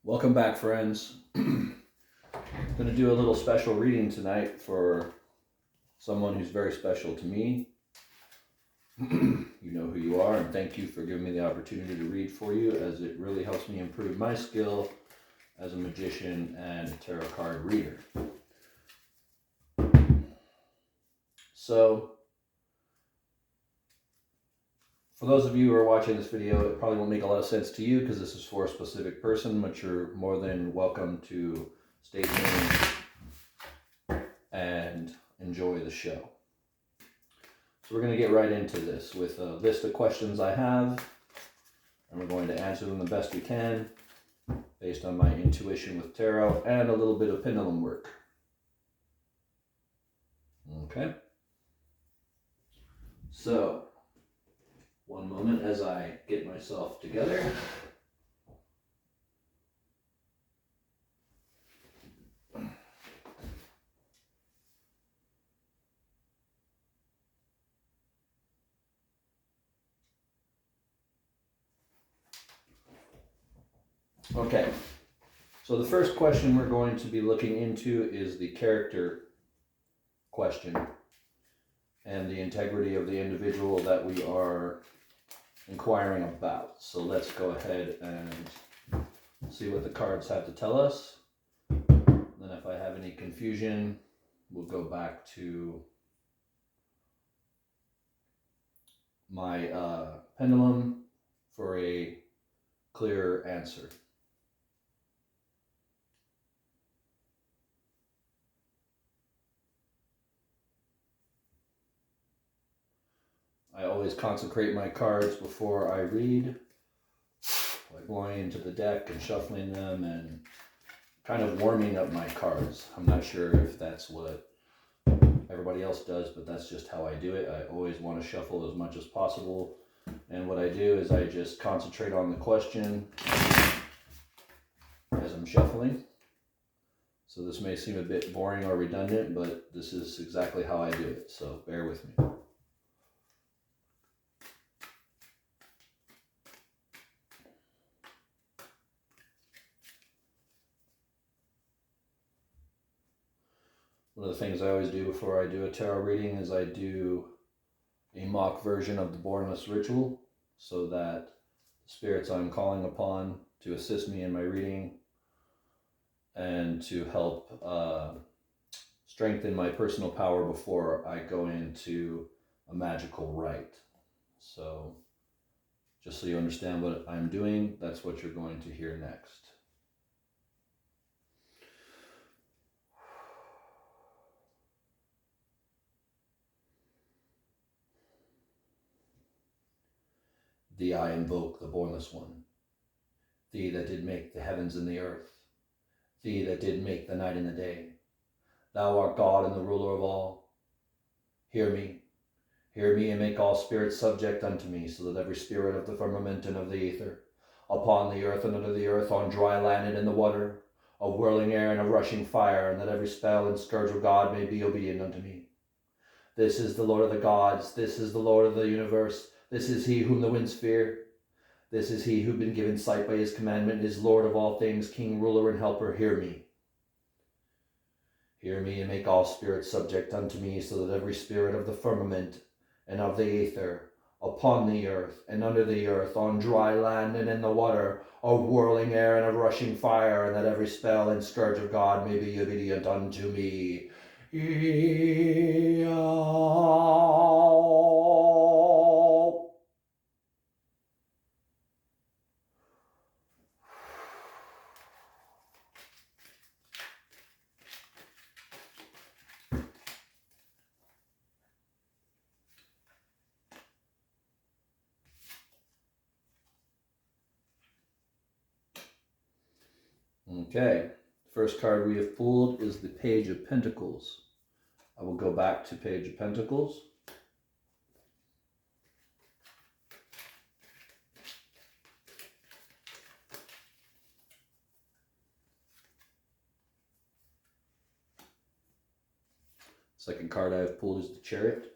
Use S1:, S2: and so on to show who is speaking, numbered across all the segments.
S1: Welcome back, friends. I'm going to do a little special reading tonight for someone who's very special to me. You know who you are, and thank you for giving me the opportunity to read for you, as it really helps me improve my skill as a magician and a tarot card reader. So, for those of you who are watching this video, it probably won't make a lot of sense to you because this is for a specific person, but you're more than welcome to stay tuned and enjoy the show. So we're going to get right into this with a list of questions I have, and we're going to answer them the best we can based on my intuition with tarot and a little bit of pendulum work. Okay? So, one moment as I get myself together. Okay, so the first question we're going to be looking into is the character question and the integrity of the individual that we are inquiring about. So let's go ahead and see what the cards have to tell us. Then if I have any confusion, we'll go back to my pendulum for a clearer answer. I always consecrate my cards before I read, by going into the deck and shuffling them and kind of warming up my cards. I'm not sure if that's what everybody else does, but that's just how I do it. I always want to shuffle as much as possible. And what I do is I just concentrate on the question as I'm shuffling. So this may seem a bit boring or redundant, but this is exactly how I do it. So bear with me. One of the things I always do before I do a tarot reading is I do a mock version of the Bornless Ritual, so that the spirits I'm calling upon to assist me in my reading and to help strengthen my personal power before I go into a magical rite. So just so you understand what I'm doing, that's what you're going to hear next. Thee I invoke, the Bornless One. Thee that did make the heavens and the earth. Thee that did make the night and the day. Thou art God and the ruler of all. Hear me and make all spirits subject unto me, so that every spirit of the firmament and of the ether, upon the earth and under the earth, on dry land and in the water, of whirling air and of rushing fire, and that every spell and scourge of God may be obedient unto me. This is the Lord of the gods, this is the Lord of the universe, this is he whom the winds fear. This is he who been given sight by his commandment, is Lord of all things, King, ruler, and helper. Hear me. Hear me and make all spirits subject unto me, so that every spirit of the firmament and of the ether, upon the earth and under the earth, on dry land and in the water, of whirling air and of rushing fire, and that every spell and scourge of God may be obedient unto me. Okay, the first card we have pulled is the Page of Pentacles. I will go back to Page of Pentacles. Second card I have pulled is the Chariot.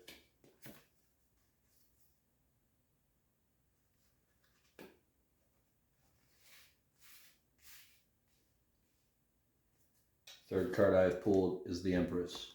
S1: Third card I have pulled is the Empress.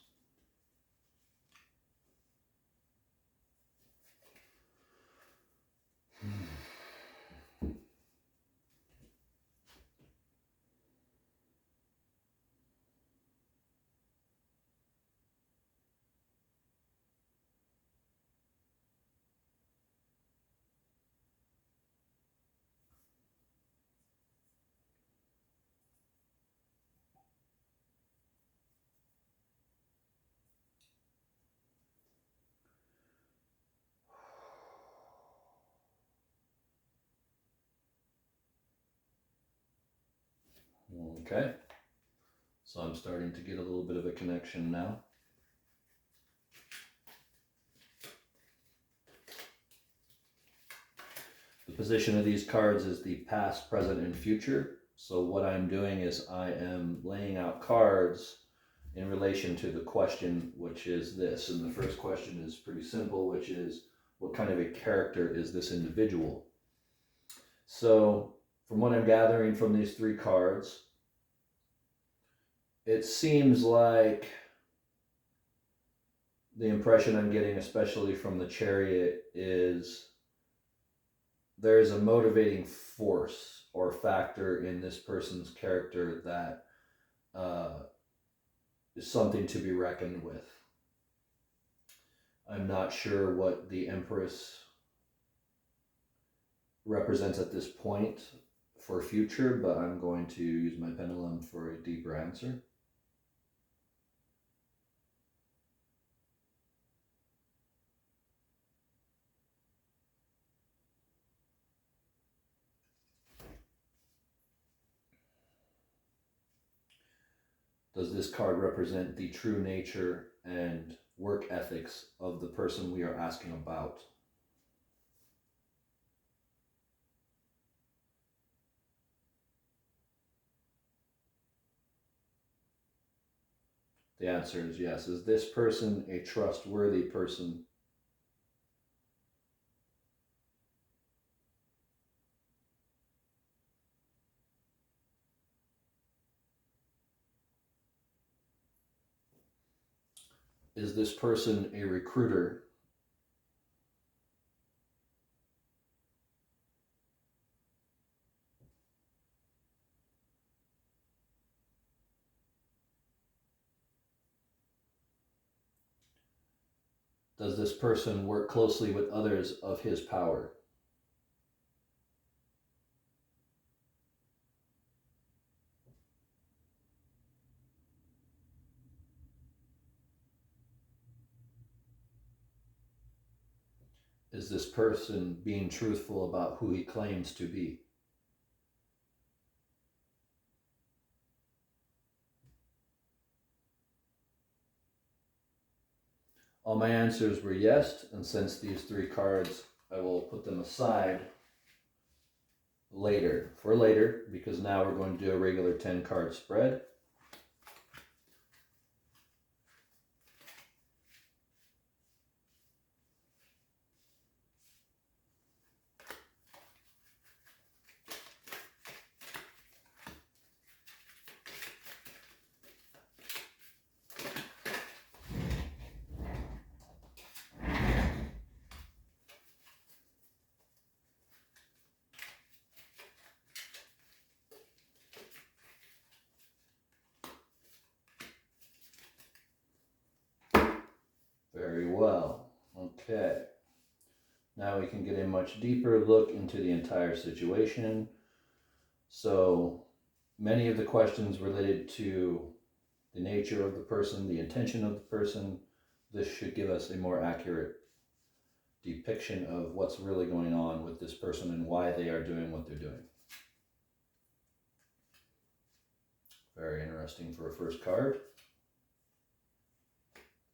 S1: Okay, so I'm starting to get a little bit of a connection now. The position of these cards is the past, present, and future. So what I'm doing is I am laying out cards in relation to the question, which is this. And the first question is pretty simple, which is, what kind of a character is this individual? So from what I'm gathering from these three cards, it seems like the impression I'm getting, especially from the Chariot, is there is a motivating force or factor in this person's character that is something to be reckoned with. I'm not sure what the Empress represents at this point for future, but I'm going to use my pendulum for a deeper answer. Does this card represent the true nature and work ethics of the person we are asking about? The answer is yes. Is this person a trustworthy person? Is this person a recruiter? Does this person work closely with others of his power? Is this person being truthful about who he claims to be? All my answers were yes, and since these three cards, I will put them aside for later, because now we're going to do a regular 10 card spread. Very well. Okay. Now we can get a much deeper look into the entire situation. So many of the questions related to the nature of the person, the intention of the person. This should give us a more accurate depiction of what's really going on with this person and why they are doing what they're doing. Very interesting for a first card.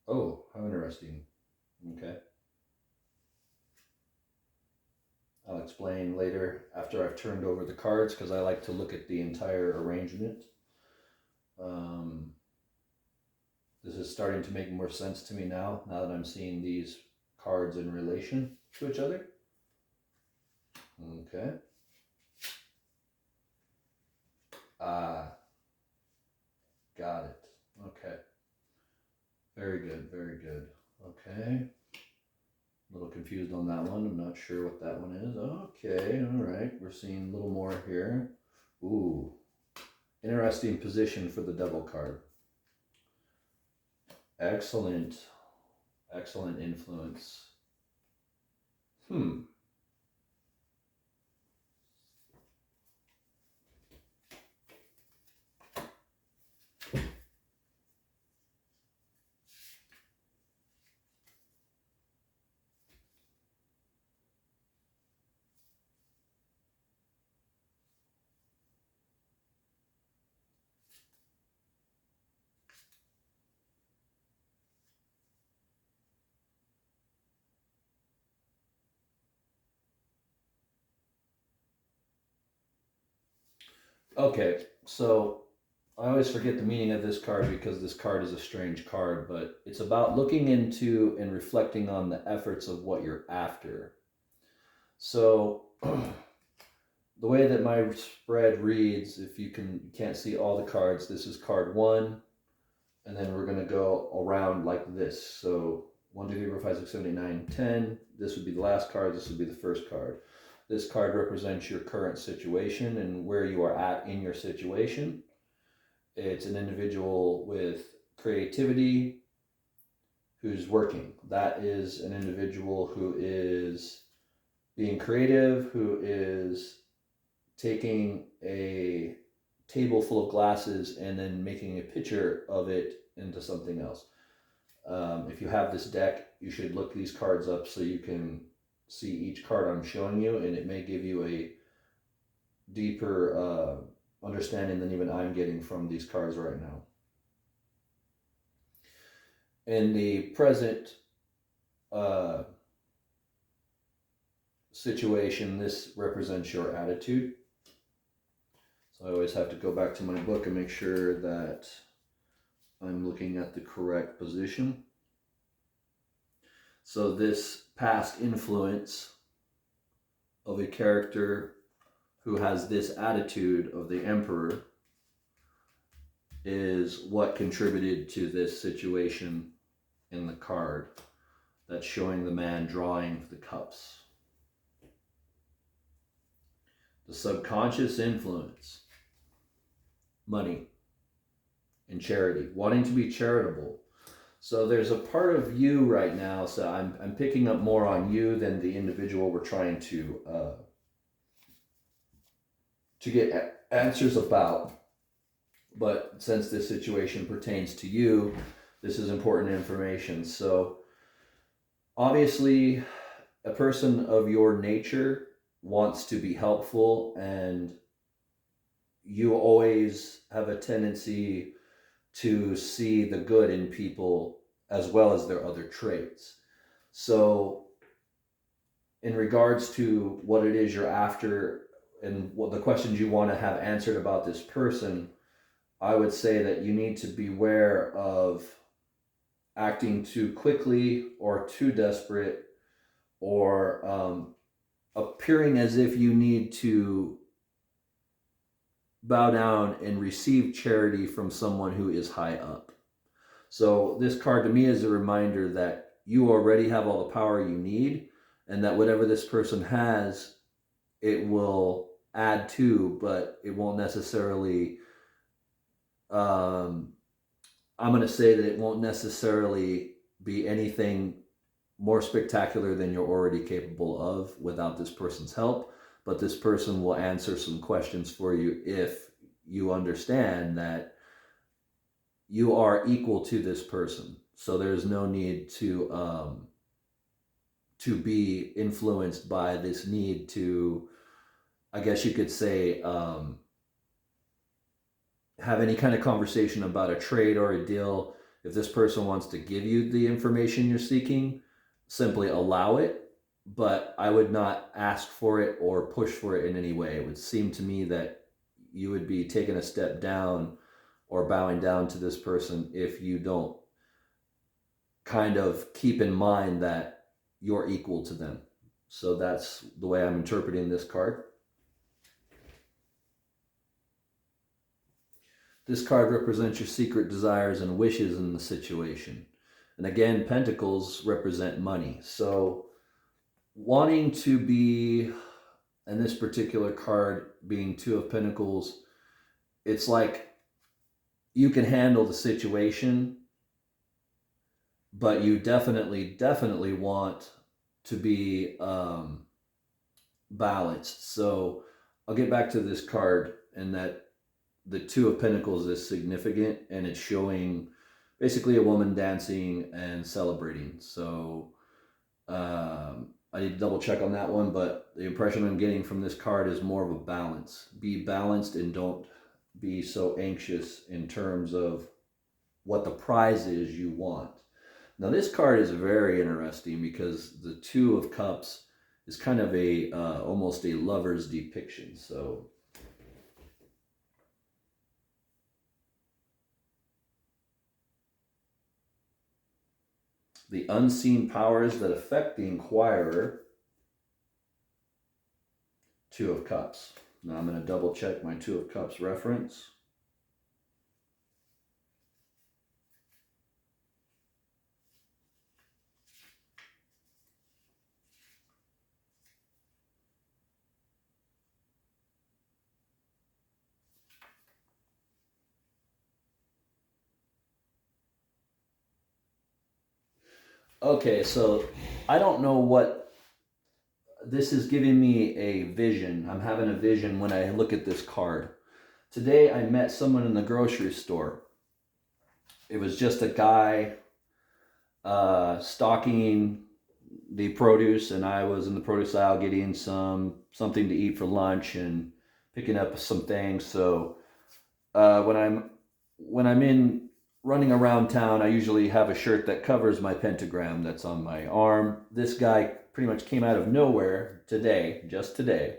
S1: Oh, how interesting. Okay. I'll explain later after I've turned over the cards, because I like to look at the entire arrangement. This is starting to make more sense to me now that I'm seeing these cards in relation to each other. Okay. Got it. Very good, very good. Okay. A little confused on that one. I'm not sure what that one is. Okay, all right. We're seeing a little more here. Ooh, interesting position for the devil card. Excellent, excellent influence. Okay, so I always forget the meaning of this card because this card is a strange card, but it's about looking into and reflecting on the efforts of what you're after. So the way that my spread reads, if you can't see all the cards, this is card 1, and then we're going to go around like this. So 1, 2, 3, 4, 5, 6, 7, 8, 9, 10. This would be the last card. This would be the first card. This card represents your current situation and where you are at in your situation. It's an individual with creativity who's working. That is an individual who is being creative, who is taking a table full of glasses and then making a picture of it into something else. If you have this deck, you should look these cards up so you can see each card I'm showing you, and it may give you a deeper understanding than even I'm getting from these cards right now. In the present situation, this represents your attitude. So I always have to go back to my book and make sure that I'm looking at the correct position. So this past influence of a character who has this attitude of the Emperor is what contributed to this situation in the card that's showing the man drawing the cups. The subconscious influence, money, and charity, wanting to be charitable. So there's a part of you right now, so I'm picking up more on you than the individual we're trying to get answers about. But since this situation pertains to you, this is important information. So obviously, a person of your nature wants to be helpful, and you always have a tendency to see the good in people as well as their other traits. So in regards to what it is you're after and what the questions you want to have answered about this person, I would say that you need to beware of acting too quickly or too desperate, or appearing as if you need to bow down and receive charity from someone who is high up. So this card to me is a reminder that you already have all the power you need, and that whatever this person has, it will add to, but it won't necessarily, I'm going to say that it won't necessarily be anything more spectacular than you're already capable of without this person's help. But this person will answer some questions for you if you understand that you are equal to this person. So there's no need to be influenced by this need to, I guess you could say, have any kind of conversation about a trade or a deal. If this person wants to give you the information you're seeking, simply allow it. But I would not ask for it or push for it in any way. It would seem to me that you would be taking a step down or bowing down to this person if you don't kind of keep in mind that you're equal to them. So that's the way I'm interpreting this card. This card represents your secret desires and wishes in the situation. And again, pentacles represent money. So wanting to be, and this particular card being Two of Pentacles, it's like you can handle the situation, but you definitely want to be balanced. So I'll get back to this card, and that the Two of Pentacles is significant, and it's showing basically a woman dancing and celebrating. So I need to double check on that one, but the impression I'm getting from this card is more of a balance. Be balanced and don't be so anxious in terms of what the prize is you want. Now this card is very interesting because the Two of Cups is kind of a almost a lover's depiction. So the unseen powers that affect the inquirer, Two of Cups. Now I'm going to double check my Two of Cups reference. Okay, so I don't know what this is giving me a vision. I'm having a vision when I look at this card. Today I met someone in the grocery store. It was just a guy stocking the produce, and I was in the produce aisle getting something to eat for lunch and picking up some things. So when I'm in running around town, I usually have a shirt that covers my pentagram that's on my arm. This guy pretty much came out of nowhere today, just today,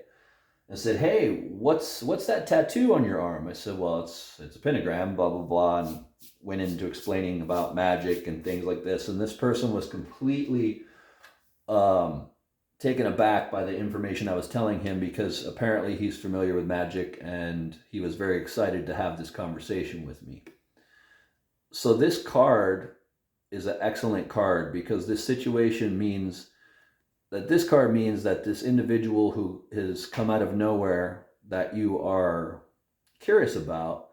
S1: and said, "Hey, what's that tattoo on your arm?" I said, "Well, it's a pentagram, blah blah blah," and went into explaining about magic and things like this. And this person was completely taken aback by the information I was telling him, because apparently he's familiar with magic, and he was very excited to have this conversation with me. So this card is an excellent card, because this situation means that this individual who has come out of nowhere that you are curious about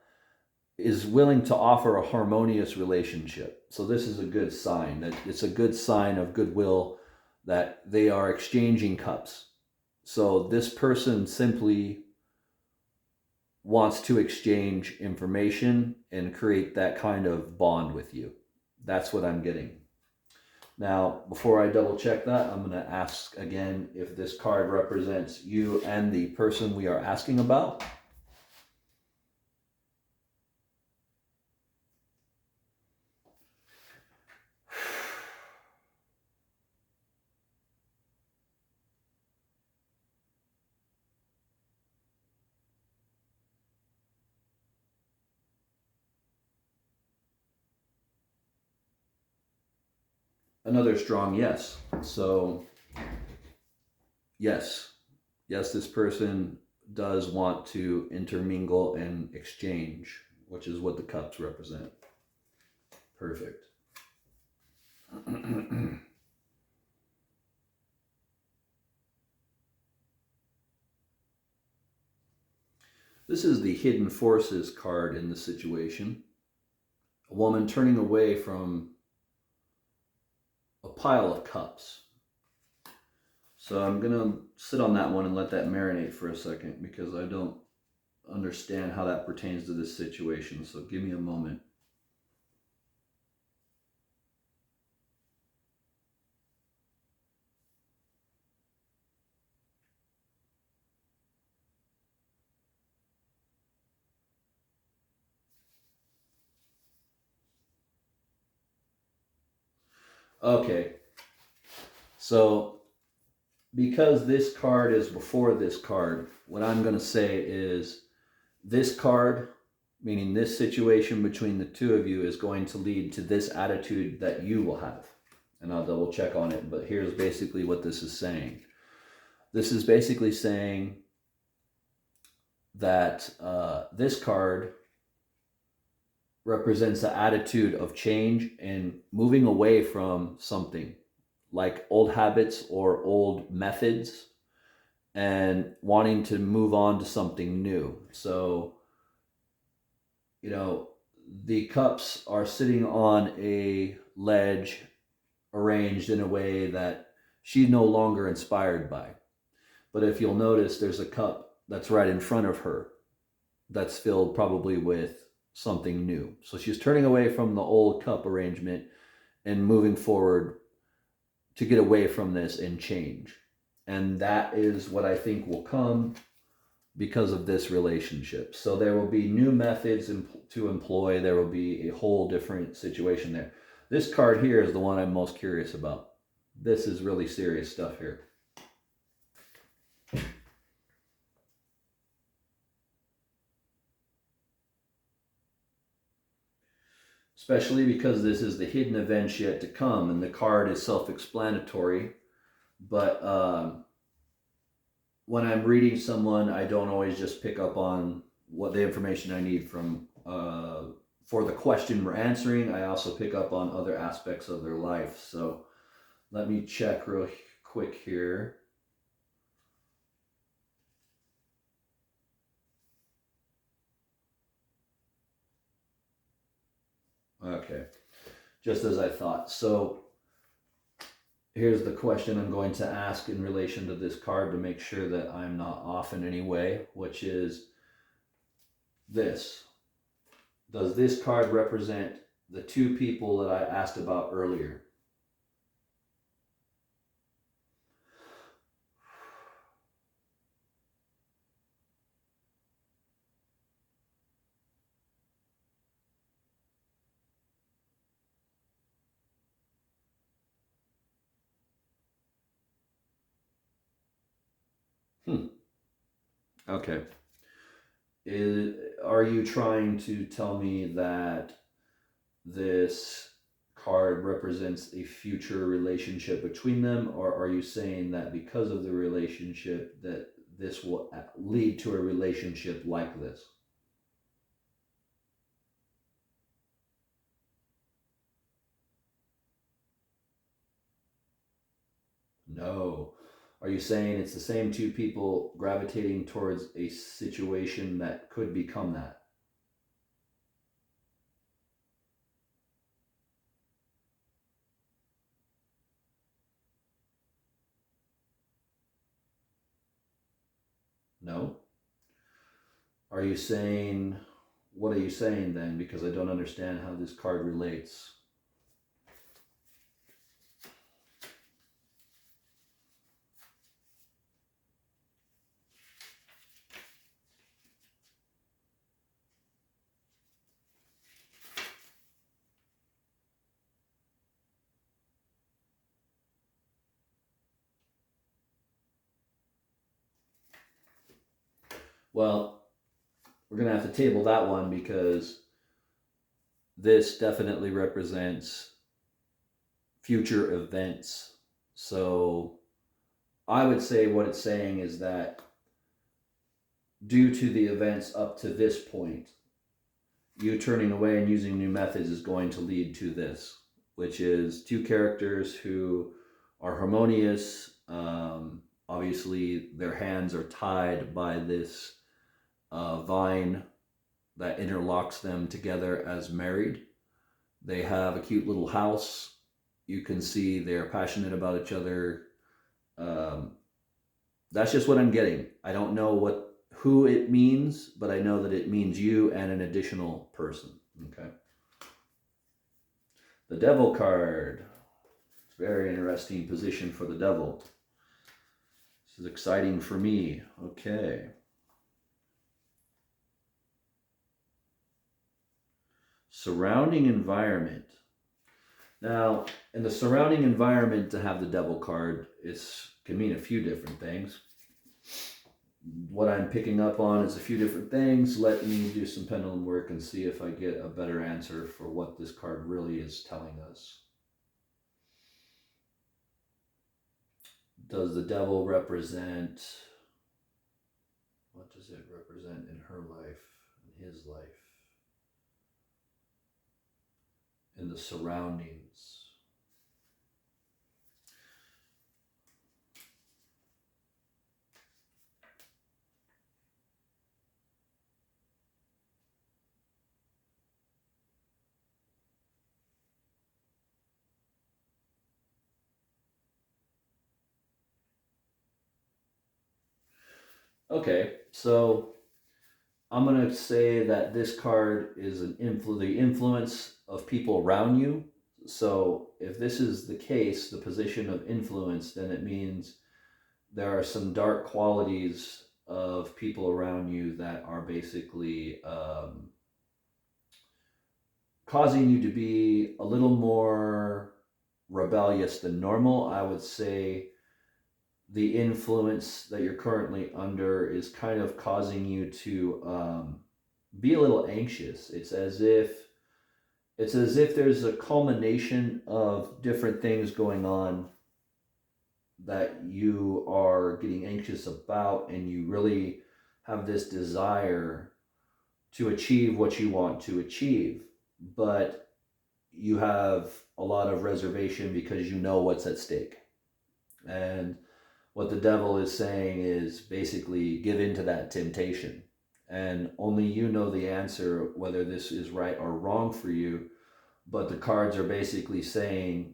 S1: is willing to offer a harmonious relationship. So this is a good sign. That it's a good sign of goodwill, that they are exchanging cups. So this person simply wants to exchange information and create that kind of bond with you. That's what I'm getting. Now, before I double check that, I'm going to ask again if this card represents you and the person we are asking about. Another strong yes. So, yes, this person does want to intermingle and exchange, which is what the cups represent. Perfect. This is the Hidden Forces card in the situation. A woman turning away from a pile of cups. So I'm going to sit on that one and let that marinate for a second, because I don't understand how that pertains to this situation. So give me a moment. Okay. So because this card is before this card, what I'm going to say is this card, meaning this situation between the two of you, is going to lead to this attitude that you will have. And I'll double check on it, but here's basically what this is saying. This is basically saying that this card represents the attitude of change and moving away from something like old habits or old methods and wanting to move on to something new. So, you know, the cups are sitting on a ledge arranged in a way that she's no longer inspired by. But if you'll notice, there's a cup that's right in front of her that's filled probably with something new. So she's turning away from the old cup arrangement and moving forward to get away from this and change. And that is what I think will come because of this relationship. So there will be new methods to employ. There will be a whole different situation there. This card here is the one I'm most curious about. This is really serious stuff here. Especially because this is the hidden events yet to come, and the card is self-explanatory. But when I'm reading someone, I don't always just pick up on what the information I need from for the question we're answering. I also pick up on other aspects of their life. So let me check real quick here. Okay, just as I thought. So here's the question I'm going to ask in relation to this card to make sure that I'm not off in any way, which is this. Does this card represent the two people that I asked about earlier? Okay. Are you trying to tell me that this card represents a future relationship between them, or are you saying that because of the relationship that this will lead to a relationship like this? No. Are you saying it's the same two people gravitating towards a situation that could become that? No? Are you saying, what are you saying then? Because I don't understand how this card relates. Well, we're going to have to table that one because this definitely represents future events. So I would say what it's saying is that due to the events up to this point, you turning away and using new methods is going to lead to this, which is two characters who are harmonious. Obviously, their hands are tied by this vine that interlocks them together as married. They have a cute little house. You can see they're passionate about each other. That's just what I'm getting. I don't know who it means, but I know that it means you and an additional person. Okay. The Devil card. It's a very interesting position for the Devil. This is exciting for me. Okay. Surrounding environment. Now, in the surrounding environment, to have the Devil card can mean a few different things. What I'm picking up on is a few different things. Let me do some pendulum work and see if I get a better answer for what this card really is telling us. Does the Devil represent, what does it represent in her life, in his life? the surroundings. Okay, so I'm going to say that this card is the influence of people around you. So if this is the case, the position of influence, then it means there are some dark qualities of people around you that are basically causing you to be a little more rebellious than normal. I would say the influence that you're currently under is kind of causing you to be a little anxious. It's as if there's a culmination of different things going on that you are getting anxious about, and you really have this desire to achieve what you want to achieve, but you have a lot of reservation because you know what's at stake. And what the devil is saying is basically give in to that temptation. And only you know the answer, whether this is right or wrong for you. But the cards are basically saying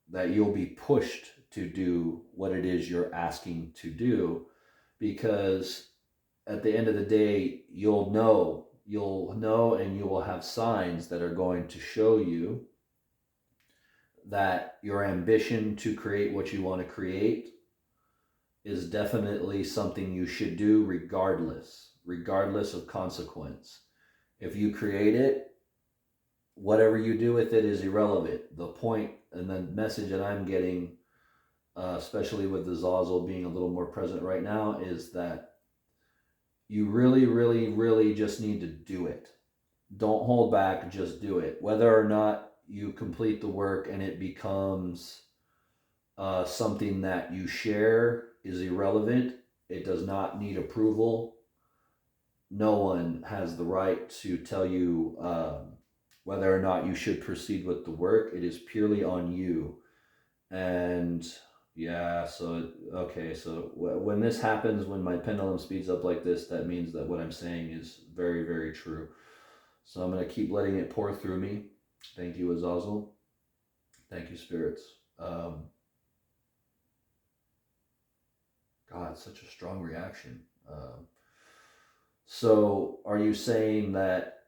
S1: that you'll be pushed to do what it is you're asking to do, because at the end of the day, you'll know, and you will have signs that are going to show you that your ambition to create what you want to create is definitely something you should do regardless of consequence. If you create it, whatever you do with it is irrelevant. The point and the message that I'm getting, especially with the Zazel being a little more present right now, is that you really, really, really just need to do it. Don't hold back, just do it. Whether or not you complete the work and it becomes something that you share is irrelevant. It does not need approval. No one has the right to tell you whether or not you should proceed with the work. It is purely on you. And yeah, so when this happens, when my pendulum speeds up like this, that means that what I'm saying is very, very true. So I'm going to keep letting it pour through me. Thank you, Azazel. Thank you, spirits. God, such a strong reaction. So are you saying that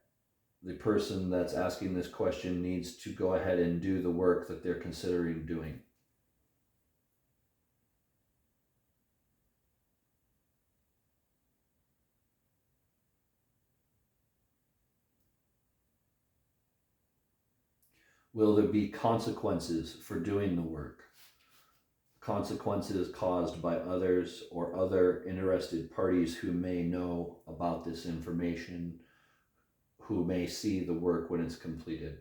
S1: the person that's asking this question needs to go ahead and do the work that they're considering doing? Will there be consequences for doing the work? Consequences caused by others or other interested parties who may know about this information, who may see the work when it's completed.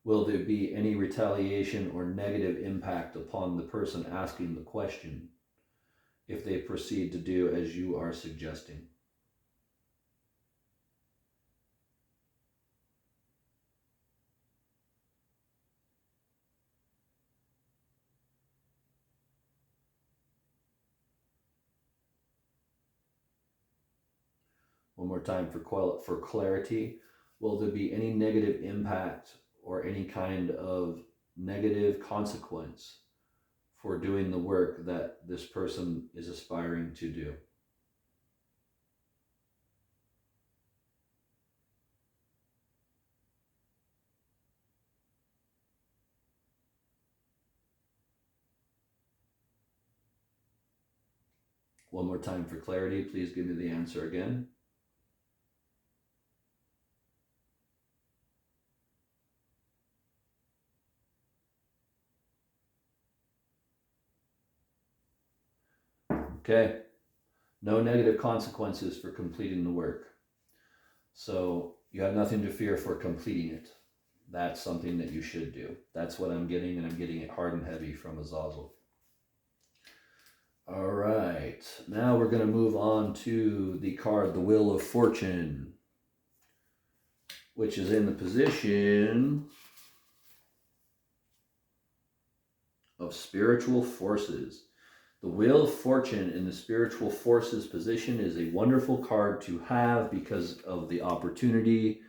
S1: Will there be any retaliation or negative impact upon the person asking the question if they proceed to do as you are suggesting? One more time for clarity. Will there be any negative impact or any kind of negative consequence for doing the work that this person is aspiring to do? One more time for clarity, please give me the answer again. Okay, no negative consequences for completing the work. So you have nothing to fear for completing it. That's something that you should do. That's what I'm getting, and I'm getting it hard and heavy from Azazel. All right, now we're going to move on to the card, the Wheel of Fortune, which is in the position of spiritual forces. The Wheel of Fortune in the spiritual forces position is a wonderful card to have because of the opportunity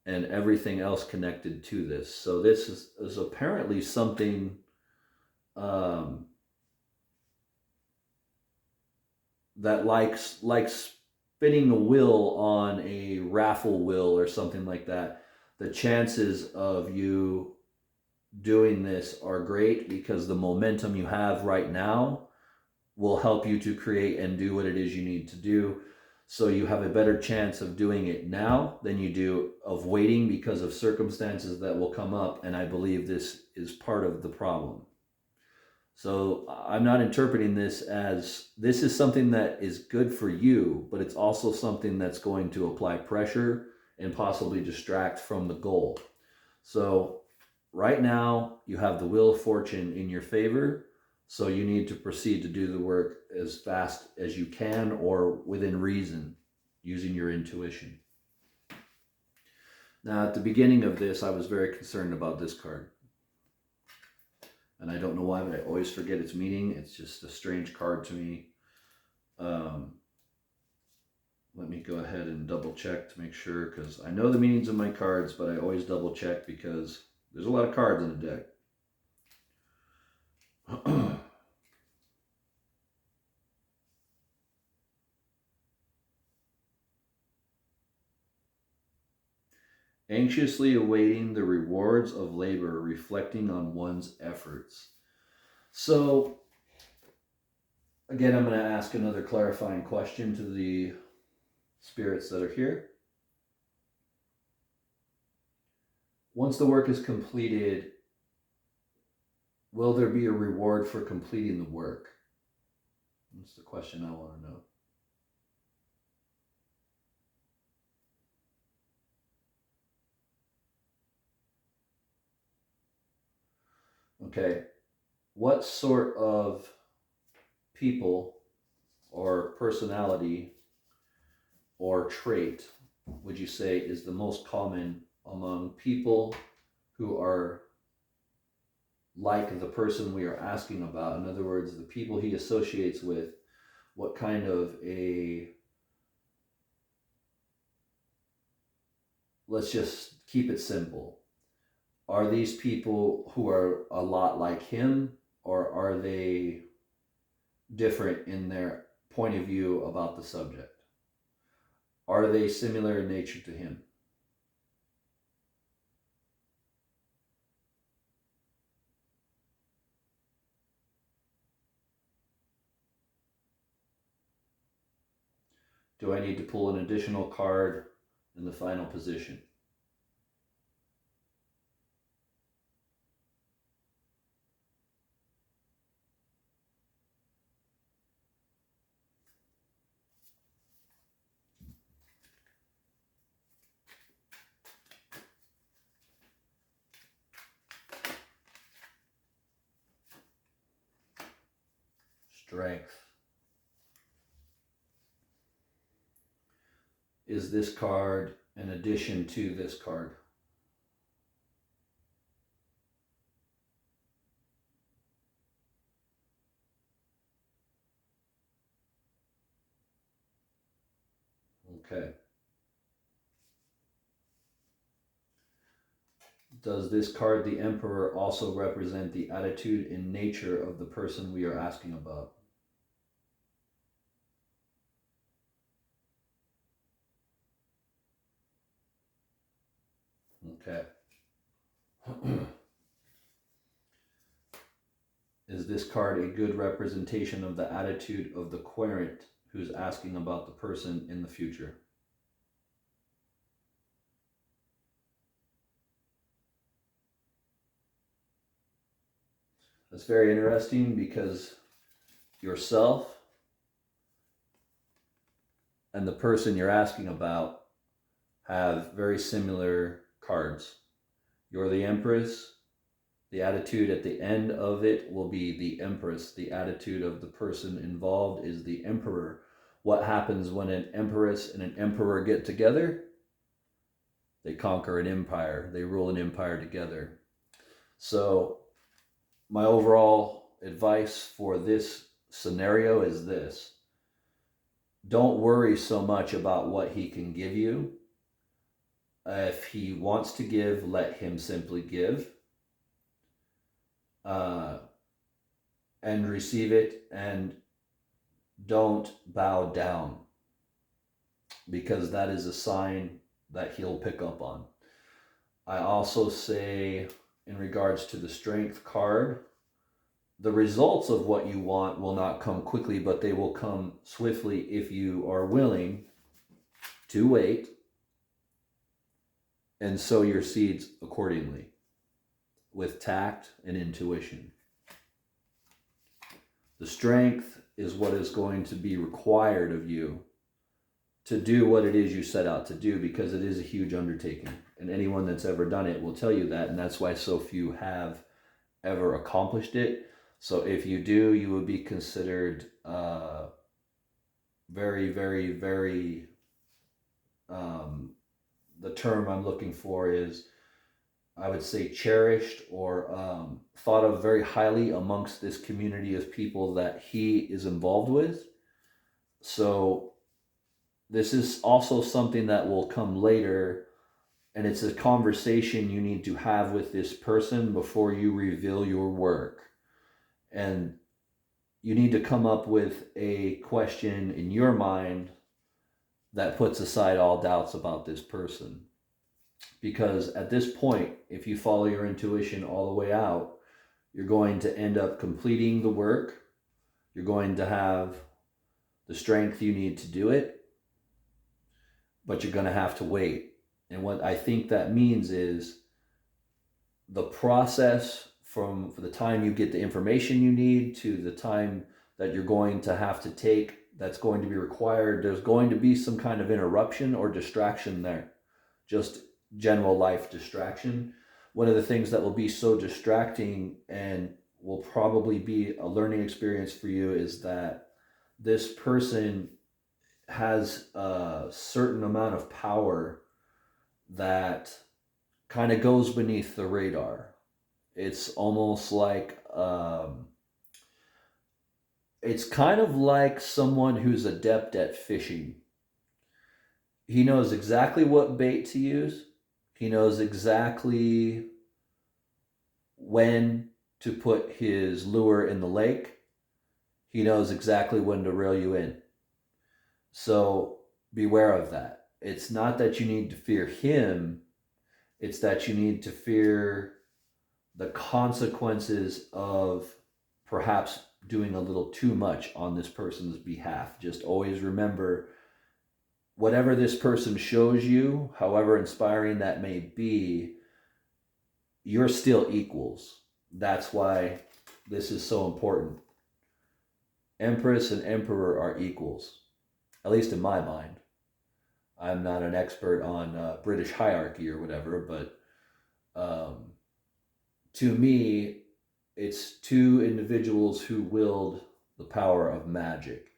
S1: and everything else connected to this. So this is apparently something that likes spinning a wheel on a raffle wheel or something like that. The chances of you doing this are great because the momentum you have right now will help you to create and do what it is you need to do. So you have a better chance of doing it now than you do of waiting because of circumstances that will come up. And I believe this is part of the problem. So I'm not interpreting this as this is something that is good for you, but it's also something that's going to apply pressure and possibly distract from the goal. So right now you have the Wheel of Fortune in your favor. So you need to proceed to do the work as fast as you can or within reason using your intuition. Now at the beginning of this, I was very concerned about this card. And I don't know why, but I always forget its meaning. It's just a strange card to me. Let me go ahead and double check to make sure, because I know the meanings of my cards, but I always double check because there's a lot of cards in the deck. Anxiously awaiting the rewards of labor, reflecting on one's efforts. So, again, I'm going to ask another clarifying question to the spirits that are here. Once the work is completed, will there be a reward for completing the work? That's the question I want to know. Okay, what sort of people or personality or trait would you say is the most common among people who are like the person we are asking about? In other words, the people he associates with, what kind of a, let's just keep it simple. Are these people who are a lot like him, or are they different in their point of view about the subject? Are they similar in nature to him? Do I need to pull an additional card in the final position? Strength. Is this card an addition to this card? Okay. Does this card, the Emperor, also represent the attitude and nature of the person we are asking about? Okay. Is this card a good representation of the attitude of the querent who's asking about the person in the future? That's very interesting because yourself and the person you're asking about have very similar cards. You're the Empress The attitude at the end of it will be the Empress. The attitude of the person involved is the Emperor. What happens when an Empress and an Emperor get together? They conquer an empire. They rule an empire together. So my overall advice for this scenario is this. Don't worry so much about what he can give you. If he wants to give, let him simply give. And receive it, and don't bow down, because that is a sign that he'll pick up on. I also say, in regards to the Strength card, the results of what you want will not come quickly, but they will come swiftly if you are willing to wait and sow your seeds accordingly with tact and intuition. The strength is what is going to be required of you to do what it is you set out to do, because it is a huge undertaking. And anyone that's ever done it will tell you that, and that's why so few have ever accomplished it. So if you do, you would be considered very, very, very, the term I'm looking for is, I would say, cherished or thought of very highly amongst this community of people that he is involved with. So this is also something that will come later, and it's a conversation you need to have with this person before you reveal your work. And you need to come up with a question in your mind that puts aside all doubts about this person. Because at this point, if you follow your intuition all the way out, you're going to end up completing the work. You're going to have the strength you need to do it, but you're going to have to wait. And what I think that means is the process from the time you get the information you need to the time that you're going to have to take, that's going to be required. There's going to be some kind of interruption or distraction there. Just general life distraction. One of the things that will be so distracting and will probably be a learning experience for you is that this person has a certain amount of power that kind of goes beneath the radar. It's almost like it's kind of like someone who's adept at fishing. He knows exactly what bait to use. He knows exactly when to put his lure in the lake. He knows exactly when to reel you in. So beware of that. It's not that you need to fear him. It's that you need to fear the consequences of perhaps doing a little too much on this person's behalf. Just always remember, whatever this person shows you, however inspiring that may be, you're still equals. That's why this is so important. Empress and Emperor are equals, at least in my mind. I'm not an expert on British hierarchy or whatever, but to me, it's two individuals who wield the power of magic.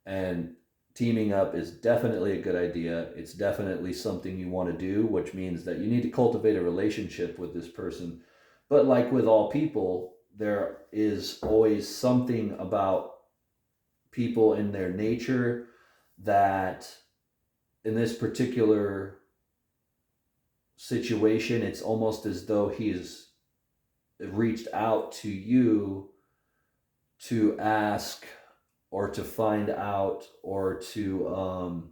S1: And teaming up is definitely a good idea. It's definitely something you want to do, which means that you need to cultivate a relationship with this person. But like with all people, there is always something about people in their nature that, in this particular situation, it's almost as though he's reached out to you to ask or to find out or to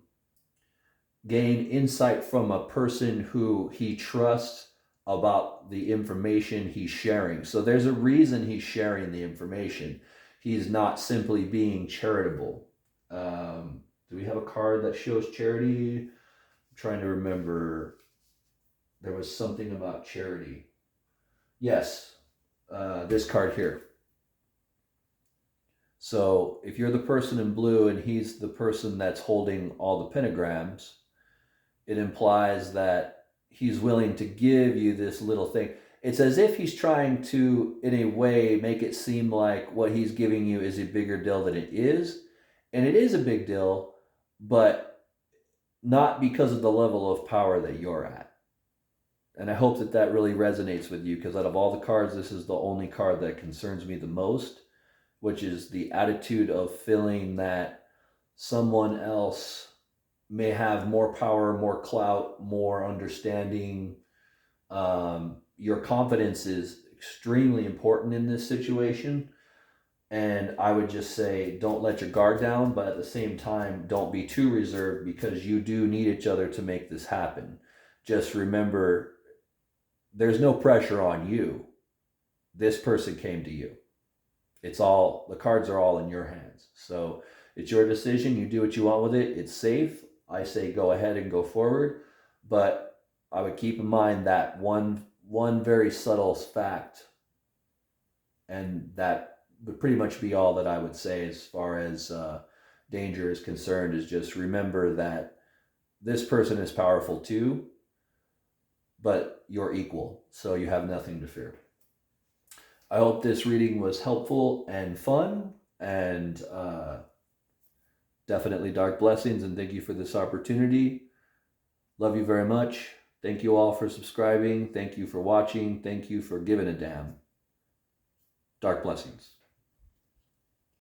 S1: gain insight from a person who he trusts about the information he's sharing. So there's a reason he's sharing the information. He's not simply being charitable. Do we have a card that shows charity? I'm trying to remember. There was something about charity. Yes, this card here. So if you're the person in blue and he's the person that's holding all the pentagrams, it implies that he's willing to give you this little thing. it's as if he's trying to, in a way, make it seem like what he's giving you is a bigger deal than it is. And it is a big deal, but not because of the level of power that you're at. And I hope that that really resonates with you, because out of all the cards, this is the only card that concerns me the most, which is the attitude of feeling that someone else may have more power, more clout, more understanding. Your confidence is extremely important in this situation. And I would just say, don't let your guard down, but at the same time, don't be too reserved, because you do need each other to make this happen. Just remember, there's no pressure on you. This person came to you. The cards are all in your hands. So it's your decision. You do what you want with it. It's safe. I say go ahead and go forward. But I would keep in mind that one very subtle fact, and that would pretty much be all that I would say as far as danger is concerned, is just remember that this person is powerful too, but you're equal, so you have nothing to fear. I hope this reading was helpful and fun, and definitely dark blessings, and thank you for this opportunity. Love you very much. Thank you all for subscribing. Thank you for watching. Thank you for giving a damn. Dark blessings.